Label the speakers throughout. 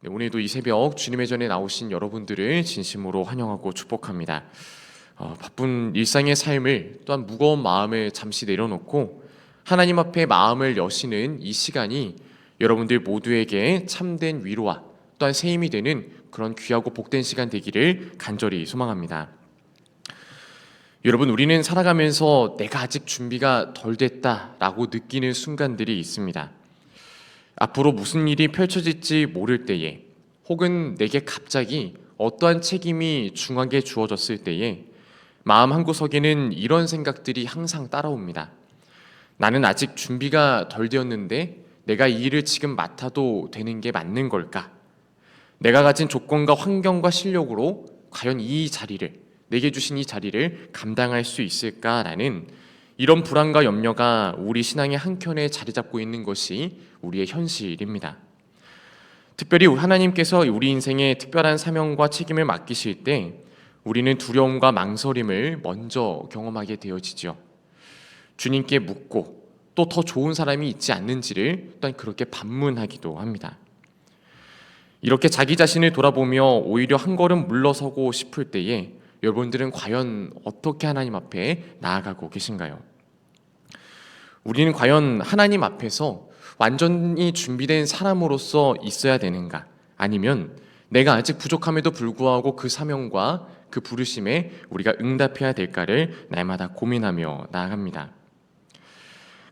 Speaker 1: 네, 오늘도 이 새벽 주님의 전에 나오신 여러분들을 진심으로 환영하고 축복합니다. 바쁜 일상의 삶을 또한 무거운 마음을 잠시 내려놓고 하나님 앞에 마음을 여시는 이 시간이 여러분들 모두에게 참된 위로와 또한 새 힘이 되는 그런 귀하고 복된 시간 되기를 간절히 소망합니다. 여러분, 우리는 살아가면서 내가 아직 준비가 덜 됐다라고 느끼는 순간들이 있습니다. 앞으로 무슨 일이 펼쳐질지 모를 때에, 혹은 내게 갑자기 어떠한 책임이 중하게 주어졌을 때에 마음 한구석에는 이런 생각들이 항상 따라옵니다. 나는 아직 준비가 덜 되었는데 내가 이 일을 지금 맡아도 되는 게 맞는 걸까? 내가 가진 조건과 환경과 실력으로 과연 이 자리를, 내게 주신 이 자리를 감당할 수 있을까라는 이런 불안과 염려가 우리 신앙의 한켠에 자리 잡고 있는 것이 우리의 현실입니다. 특별히 하나님께서 우리 인생에 특별한 사명과 책임을 맡기실 때 우리는 두려움과 망설임을 먼저 경험하게 되어지죠. 주님께 묻고 또 더 좋은 사람이 있지 않는지를 또한 그렇게 반문하기도 합니다. 이렇게 자기 자신을 돌아보며 오히려 한 걸음 물러서고 싶을 때에 여러분들은 과연 어떻게 하나님 앞에 나아가고 계신가요? 우리는 과연 하나님 앞에서 완전히 준비된 사람으로서 있어야 되는가? 아니면 내가 아직 부족함에도 불구하고 그 사명과 그 부르심에 우리가 응답해야 될까를 날마다 고민하며 나아갑니다.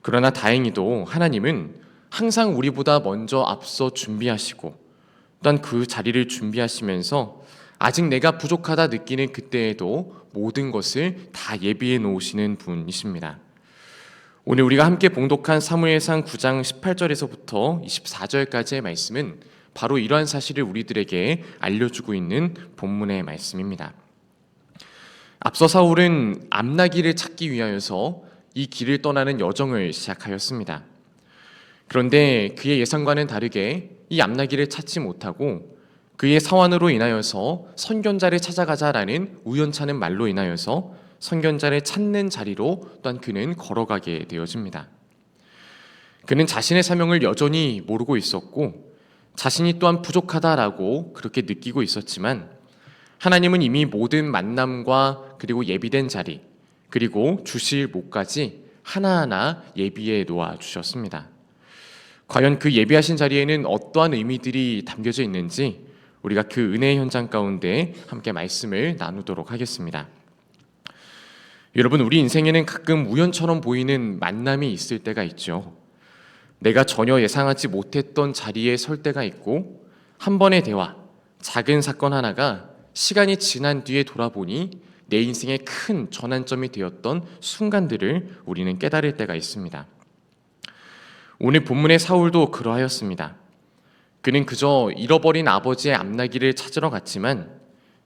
Speaker 1: 그러나 다행히도 하나님은 항상 우리보다 먼저 앞서 준비하시고 또한 그 자리를 준비하시면서 아직 내가 부족하다 느끼는 그때에도 모든 것을 다 예비해 놓으시는 분이십니다. 오늘 우리가 함께 봉독한 사무엘상 9장 18절에서부터 24절까지의 말씀은 바로 이러한 사실을 우리들에게 알려주고 있는 본문의 말씀입니다. 앞서 사울은 암나기를 찾기 위하여서 이 길을 떠나는 여정을 시작하였습니다. 그런데 그의 예상과는 다르게 이 암나기를 찾지 못하고 그의 사환으로 인하여서 선견자를 찾아가자라는 우연찮은 말로 인하여서 선견자를 찾는 자리로 또한 그는 걸어가게 되어집니다. 그는 자신의 사명을 여전히 모르고 있었고 자신이 또한 부족하다라고 그렇게 느끼고 있었지만 하나님은 이미 모든 만남과 그리고 예비된 자리 그리고 주실 목까지 하나하나 예비해 놓아 주셨습니다. 과연 그 예비하신 자리에는 어떠한 의미들이 담겨져 있는지 우리가 그 은혜의 현장 가운데 함께 말씀을 나누도록 하겠습니다. 여러분, 우리 인생에는 가끔 우연처럼 보이는 만남이 있을 때가 있죠. 내가 전혀 예상하지 못했던 자리에 설 때가 있고 한 번의 대화, 작은 사건 하나가 시간이 지난 뒤에 돌아보니 내 인생의 큰 전환점이 되었던 순간들을 우리는 깨달을 때가 있습니다. 오늘 본문의 사울도 그러하였습니다. 그는 그저 잃어버린 아버지의 암나기를 찾으러 갔지만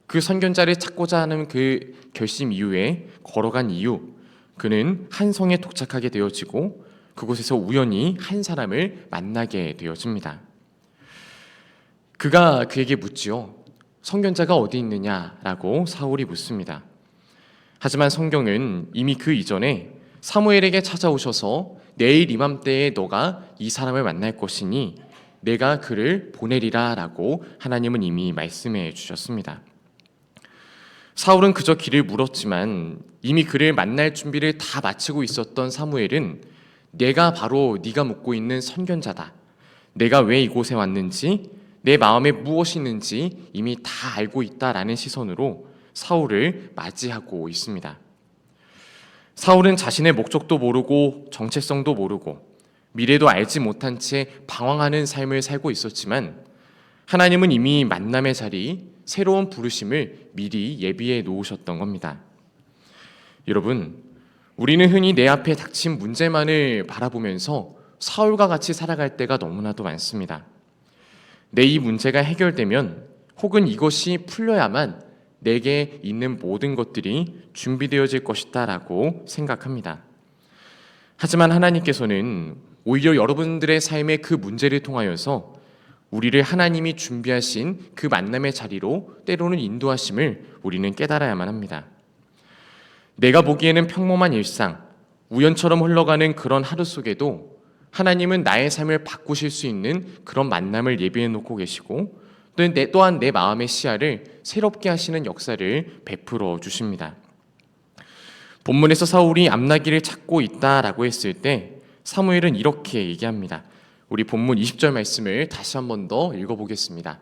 Speaker 1: 그 선견자를 찾고자 하는 그 결심 이후에 걸어간 이후 그는 한 성에 도착하게 되어지고 그곳에서 우연히 한 사람을 만나게 되어집니다. 그가 그에게 묻지요. 선견자가 어디 있느냐라고 사울이 묻습니다. 하지만 성경은 이미 그 이전에 사무엘에게 찾아오셔서 내일 이맘때에 너가 이 사람을 만날 것이니 내가 그를 보내리라 라고 하나님은 이미 말씀해 주셨습니다. 사울은 그저 길을 물었지만 이미 그를 만날 준비를 다 마치고 있었던 사무엘은 내가 바로 네가 묻고 있는 선견자다. 내가 왜 이곳에 왔는지 내 마음에 무엇이 있는지 이미 다 알고 있다라는 시선으로 사울을 맞이하고 있습니다. 사울은 자신의 목적도 모르고 정체성도 모르고 미래도 알지 못한 채 방황하는 삶을 살고 있었지만 하나님은 이미 만남의 자리, 새로운 부르심을 미리 예비해 놓으셨던 겁니다. 여러분, 우리는 흔히 내 앞에 닥친 문제만을 바라보면서 사울과 같이 살아갈 때가 너무나도 많습니다. 내 이 문제가 해결되면 혹은 이것이 풀려야만 내게 있는 모든 것들이 준비되어질 것이다 라고 생각합니다. 하지만 하나님께서는 오히려 여러분들의 삶의 그 문제를 통하여서 우리를 하나님이 준비하신 그 만남의 자리로 때로는 인도하심을 우리는 깨달아야만 합니다. 내가 보기에는 평범한 일상, 우연처럼 흘러가는 그런 하루 속에도 하나님은 나의 삶을 바꾸실 수 있는 그런 만남을 예비해 놓고 계시고 또한 내 마음의 시야를 새롭게 하시는 역사를 베풀어 주십니다. 본문에서 사울이 암나기를 찾고 있다라고 했을 때 사무엘은 이렇게 얘기합니다. 우리 본문 20절 말씀을 다시 한 번 더 읽어보겠습니다.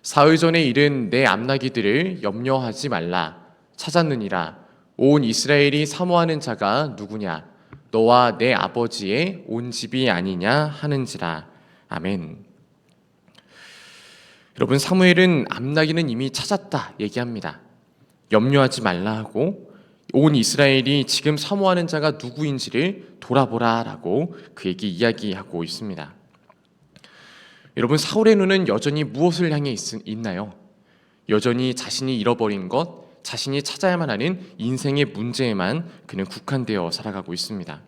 Speaker 1: 사흘 전에 이른 내 암나기들을 염려하지 말라. 찾았느니라. 온 이스라엘이 사모하는 자가 누구냐? 너와 내 아버지의 온 집이 아니냐 하는지라. 아멘. 여러분, 사무엘은 암나기는 이미 찾았다 얘기합니다. 염려하지 말라 하고 온 이스라엘이 지금 사모하는 자가 누구인지를 돌아보라라고 그에게 이야기하고 있습니다. 여러분, 사울의 눈은 여전히 무엇을 향해 있나요? 여전히 자신이 잃어버린 것, 자신이 찾아야만 하는 인생의 문제에만 그는 국한되어 살아가고 있습니다.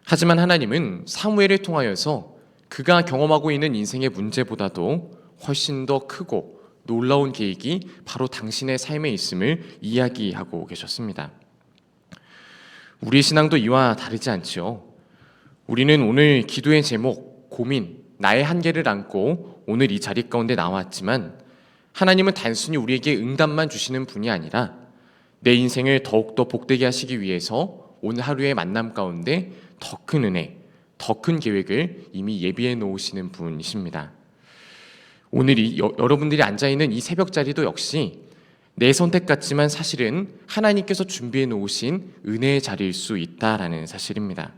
Speaker 1: 하지만 하나님은 사무엘을 통하여서 그가 경험하고 있는 인생의 문제보다도 훨씬 더 크고 놀라운 계획이 바로 당신의 삶에 있음을 이야기하고 계셨습니다. 우리의 신앙도 이와 다르지 않지요. 우리는 오늘 기도의 제목, 고민, 나의 한계를 안고 오늘 이 자리 가운데 나왔지만 하나님은 단순히 우리에게 응답만 주시는 분이 아니라 내 인생을 더욱더 복되게 하시기 위해서 오늘 하루의 만남 가운데 더 큰 은혜, 더 큰 계획을 이미 예비해 놓으시는 분이십니다. 오늘 여러분들이 앉아있는 이 새벽 자리도 역시 내 선택 같지만 사실은 하나님께서 준비해 놓으신 은혜의 자리일 수 있다라는 사실입니다.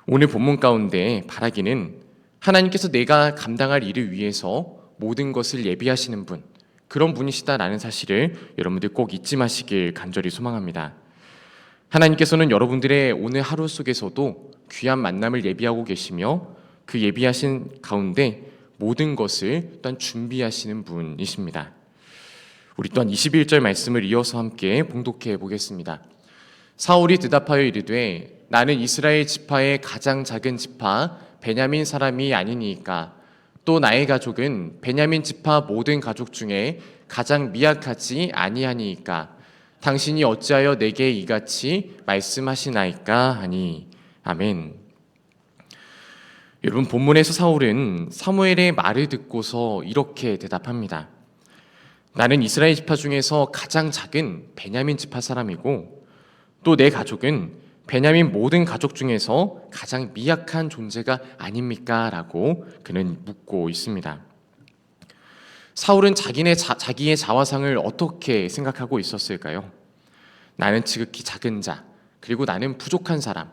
Speaker 1: 오늘 본문 가운데 바라기는 하나님께서 내가 감당할 일을 위해서 모든 것을 예비하시는 분, 그런 분이시다라는 사실을 여러분들 꼭 잊지 마시길 간절히 소망합니다. 하나님께서는 여러분들의 오늘 하루 속에서도 귀한 만남을 예비하고 계시며 그 예비하신 가운데 모든 것을 또한 준비하시는 분이십니다. 우리 또한 21절 말씀을 이어서 함께 봉독해 보겠습니다. 사울이 대답하여 이르되 나는 이스라엘 지파의 가장 작은 지파 베냐민 사람이 아니니까 또 나의 가족은 베냐민 지파 모든 가족 중에 가장 미약하지 아니하니까 당신이 어찌하여 내게 이같이 말씀하시나이까 하니. 아멘. 여러분, 본문에서 사울은 사무엘의 말을 듣고서 이렇게 대답합니다. 나는 이스라엘 지파 중에서 가장 작은 베냐민 지파 사람이고 또 내 가족은 베냐민 모든 가족 중에서 가장 미약한 존재가 아닙니까? 라고 그는 묻고 있습니다. 사울은 자기의 자화상을 어떻게 생각하고 있었을까요? 나는 지극히 작은 자, 그리고 나는 부족한 사람,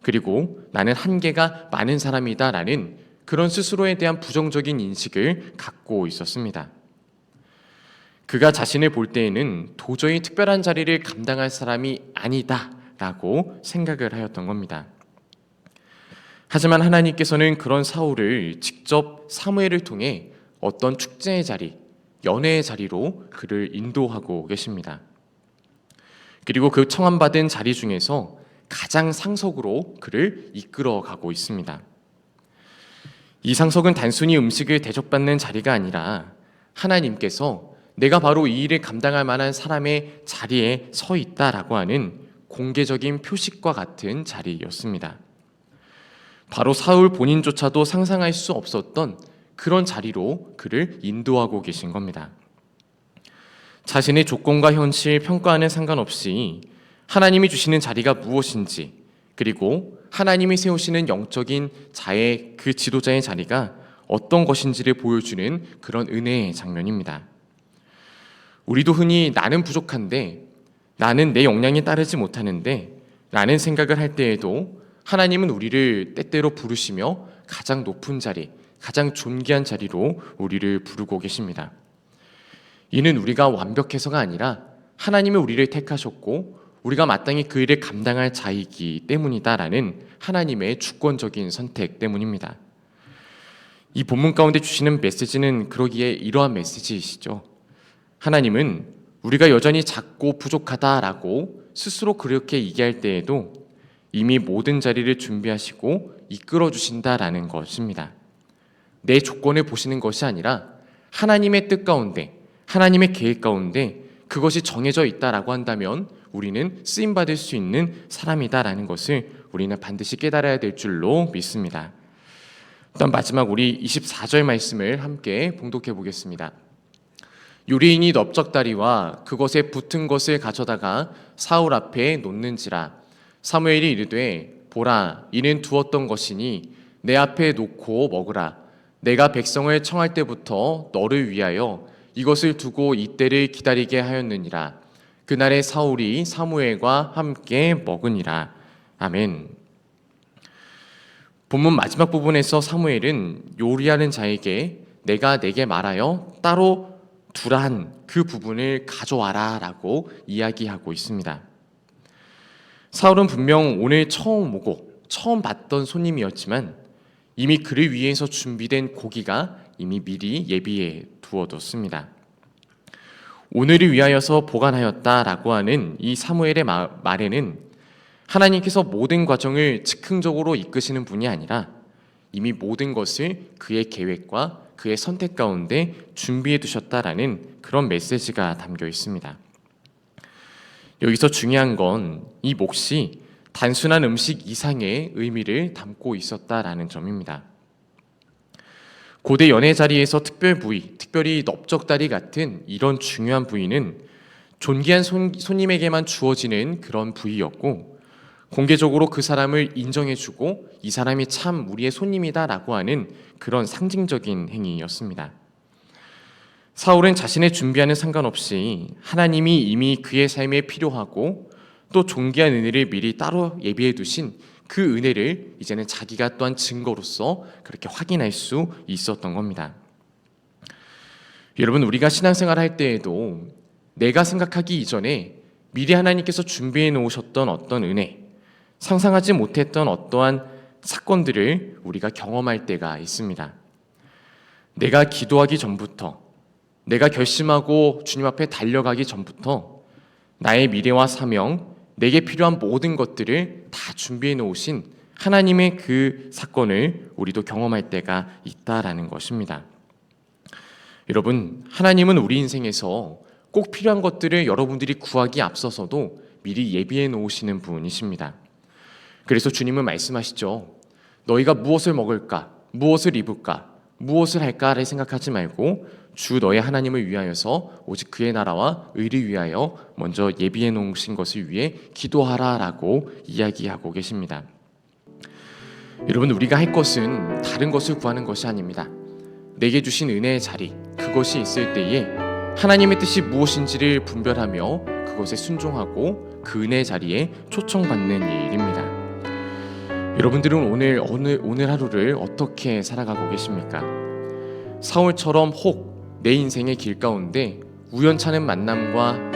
Speaker 1: 그리고 나는 한계가 많은 사람이다 라는 그런 스스로에 대한 부정적인 인식을 갖고 있었습니다. 그가 자신을 볼 때에는 도저히 특별한 자리를 감당할 사람이 아니다 라고 생각을 하였던 겁니다. 하지만 하나님께서는 그런 사울을 직접 사무엘을 통해 어떤 축제의 자리, 연회의 자리로 그를 인도하고 계십니다. 그리고 그 청함받은 자리 중에서 가장 상석으로 그를 이끌어가고 있습니다. 이 상석은 단순히 음식을 대접받는 자리가 아니라 하나님께서 내가 바로 이 일을 감당할 만한 사람의 자리에 서 있다라고 하는 공개적인 표식과 같은 자리였습니다. 바로 사울 본인조차도 상상할 수 없었던 그런 자리로 그를 인도하고 계신 겁니다. 자신의 조건과 현실, 평가와는 상관없이 하나님이 주시는 자리가 무엇인지, 그리고 하나님이 세우시는 영적인 자의 그 지도자의 자리가 어떤 것인지를 보여주는 그런 은혜의 장면입니다. 우리도 흔히 나는 부족한데, 나는 내 역량에 따르지 못하는데 라는 생각을 할 때에도 하나님은 우리를 때때로 부르시며 가장 높은 자리, 가장 존귀한 자리로 우리를 부르고 계십니다. 이는 우리가 완벽해서가 아니라 하나님이 우리를 택하셨고 우리가 마땅히 그 일을 감당할 자이기 때문이다라는 하나님의 주권적인 선택 때문입니다. 이 본문 가운데 주시는 메시지는 그러기에 이러한 메시지이시죠. 하나님은 우리가 여전히 작고 부족하다라고 스스로 그렇게 얘기할 때에도 이미 모든 자리를 준비하시고 이끌어 주신다라는 것입니다. 내 조건을 보시는 것이 아니라 하나님의 뜻 가운데, 하나님의 계획 가운데 그것이 정해져 있다라고 한다면 우리는 쓰임받을 수 있는 사람이다라는 것을 우리는 반드시 깨달아야 될 줄로 믿습니다. 일단 마지막 우리 24절 말씀을 함께 봉독해 보겠습니다. 요리인이 넓적다리와 그것에 붙은 것을 가져다가 사울 앞에 놓는지라. 사무엘이 이르되 보라, 이는 두었던 것이니 내 앞에 놓고 먹으라. 내가 백성을 청할 때부터 너를 위하여 이것을 두고 이때를 기다리게 하였느니라. 그날에 사울이 사무엘과 함께 먹으니라. 아멘. 본문 마지막 부분에서 사무엘은 요리하는 자에게 내가 내게 말하여 따로 두란 그 부분을 가져와라 라고 이야기하고 있습니다. 사울은 분명 오늘 처음 오고 처음 봤던 손님이었지만 이미 그를 위해서 준비된 고기가 이미 미리 예비해 두어뒀습니다. 오늘을 위하여서 보관하였다라고 하는 이 사무엘의 말에는 하나님께서 모든 과정을 즉흥적으로 이끄시는 분이 아니라 이미 모든 것을 그의 계획과 그의 선택 가운데 준비해 두셨다라는 그런 메시지가 담겨 있습니다. 여기서 중요한 건 이 몫이 단순한 음식 이상의 의미를 담고 있었다라는 점입니다. 고대 연회 자리에서 특별 부위, 특별히 넓적다리 같은 이런 중요한 부위는 존귀한 손님에게만 주어지는 그런 부위였고 공개적으로 그 사람을 인정해주고 이 사람이 참 우리의 손님이다라고 하는 그런 상징적인 행위였습니다. 사울은 자신의 준비와는 상관없이 하나님이 이미 그의 삶에 필요하고 또 존귀한 은혜를 미리 따로 예비해 두신 그 은혜를 이제는 자기가 또한 증거로서 그렇게 확인할 수 있었던 겁니다. 여러분, 우리가 신앙생활 할 때에도 내가 생각하기 이전에 미리 하나님께서 준비해 놓으셨던 어떤 은혜, 상상하지 못했던 어떠한 사건들을 우리가 경험할 때가 있습니다. 내가 기도하기 전부터, 내가 결심하고 주님 앞에 달려가기 전부터 나의 미래와 사명, 내게 필요한 모든 것들을 다 준비해 놓으신 하나님의 그 사건을 우리도 경험할 때가 있다라는 것입니다. 여러분, 하나님은 우리 인생에서 꼭 필요한 것들을 여러분들이 구하기 앞서서도 미리 예비해 놓으시는 분이십니다. 그래서 주님은 말씀하시죠. 너희가 무엇을 먹을까? 무엇을 입을까? 무엇을 할까를 생각하지 말고 주 너의 하나님을 위하여서 오직 그의 나라와 의를 위하여 먼저 예비해 놓으신 것을 위해 기도하라라고 이야기하고 계십니다. 여러분, 우리가 할 것은 다른 것을 구하는 것이 아닙니다. 내게 주신 은혜의 자리, 그것이 있을 때에 하나님의 뜻이 무엇인지를 분별하며 그것에 순종하고 그 은혜의 자리에 초청받는 일입니다. 여러분들은 오늘 하루를 어떻게 살아가고 계십니까? 사울처럼 혹 내 인생의 길 가운데 우연찮은 만남과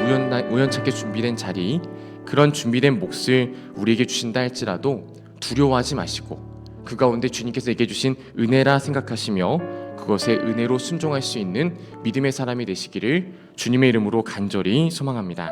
Speaker 1: 우연찮게 준비된 자리, 그런 준비된 몫을 우리에게 주신다 할지라도 두려워하지 마시고 그 가운데 주님께서 내게 주신 은혜라 생각하시며 그것에 은혜로 순종할 수 있는 믿음의 사람이 되시기를 주님의 이름으로 간절히 소망합니다.